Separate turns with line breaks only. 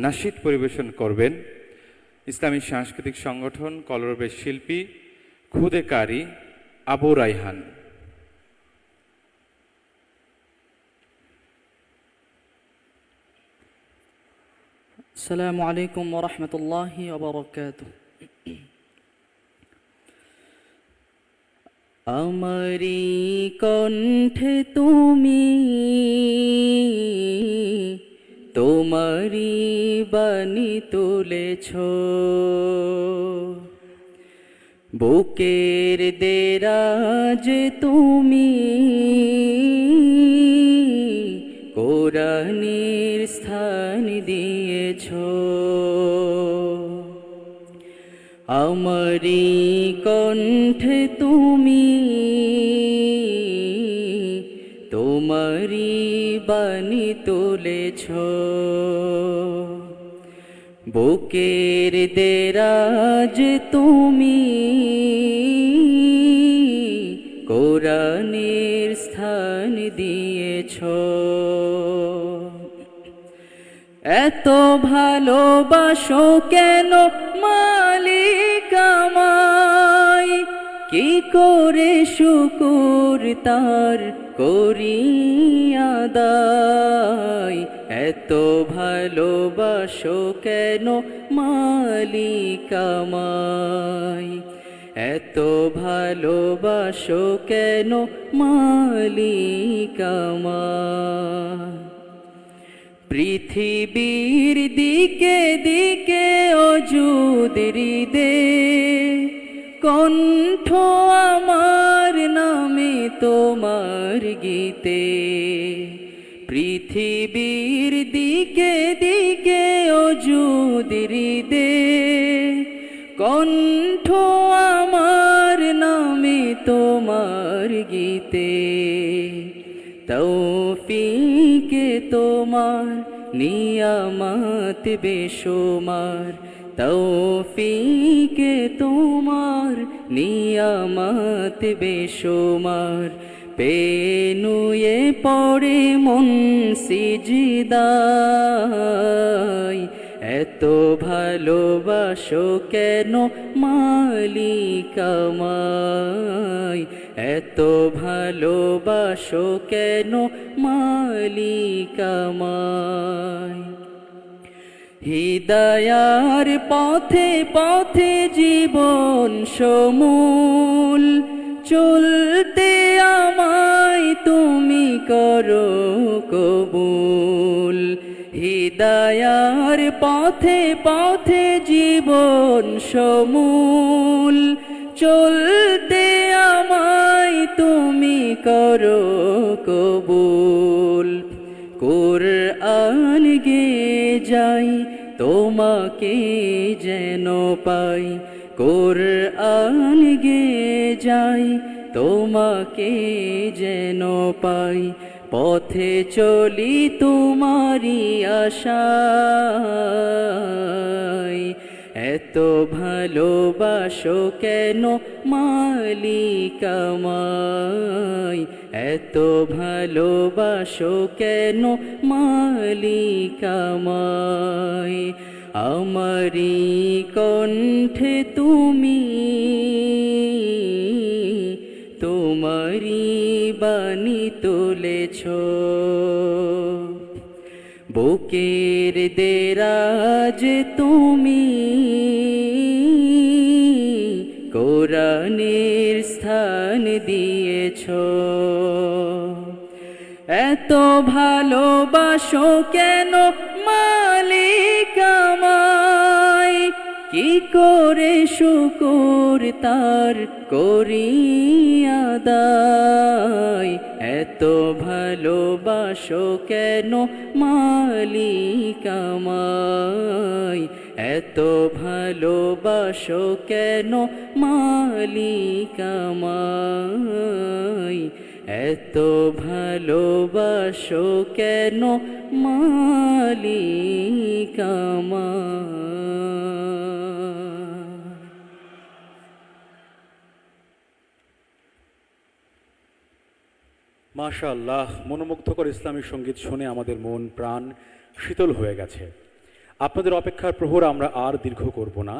নাশিদ পরিবেশন করবেন ইসলামী সাংস্কৃতিক সংগঠন কলরবের শিল্পী খুদে কারি আবু রায়হান।
আসসালামু আলাইকুম ওয়া রাহমাতুল্লাহি ওয়া বারাকাতুহু। আমারি কণ্ঠে তুমি তোমারি বাণী তুলেছ, বুকের দেরাজ তুমি কোরআনের স্থান দিয়েছ। আমারি কণ্ঠে তুমি তোমারি বাণী তুলেছ, বুকের দেরাজ তুমি কোরআনের স্থান দিয়েছ। এত ভালোবাসো কেন মালিক আমায়, কি করে শুকর তার করি আদায়। এত ভালোবাসো কেন মালিক আমায়, এত ভালোবাসো কেন মালিক আমায়। পৃথিবীর দিকে দিকে অযুদ হৃদে কণ্ঠ আমার নামে তোমার গীতে। পৃথিবীর দিকে দিকে অযুদ হৃদে কণ্ঠ আমার নামে তোমার গীতে। তৌফিকে তোমার নিয়ামত বেশুমার, তৌফিকে তোমার নিয়ামত বেশুমার। পেনুয়ে পড়ে মন সিজদায়, এত ভালোবাসো কেন মালিক আমায়, এত ভালোবাসো কেন মালিক আমায়। হিদায়ার পথে পথে জীবন সমূল চলতে আমায় তুমি করো কবুল। হিদায়ার পথে পথে জীবন সমূল চলতে আমায় তুমি করো কবুল। কুরআন গে যাই তোমাকে যেন পাই, কুরআন গে যাই তোমাকে যেন পাই। পথে চলি তোমারি আশায়, এত ভালোবাসো কেন মালিক আমায়, এত ভালোবাসো কেন মালিক আমায়। আমারি কণ্ঠে তুমি তোমারি বাণী তুলেছ, বুকের দেরাজ তুমি কোরআনের স্থান দিয়েছ। এত ভালোবাসো কেন মালিক আমায়, কি করে শুকর তার করি আদায়। এত ভালোবাসো কেন মালিক আমায়, এত ভালোবাসো কেন মালিক আমায়, এত ভালোবাসো কেন মালিক আমায়।
মাশাআল্লাহ, মনোমুগ্ধকর ইসলামী সঙ্গীত শুনে আমাদের মন প্রাণ শীতল হয়ে গেছে। আপনাদের অপেক্ষার প্রহর আমরা আর দীর্ঘ করব না।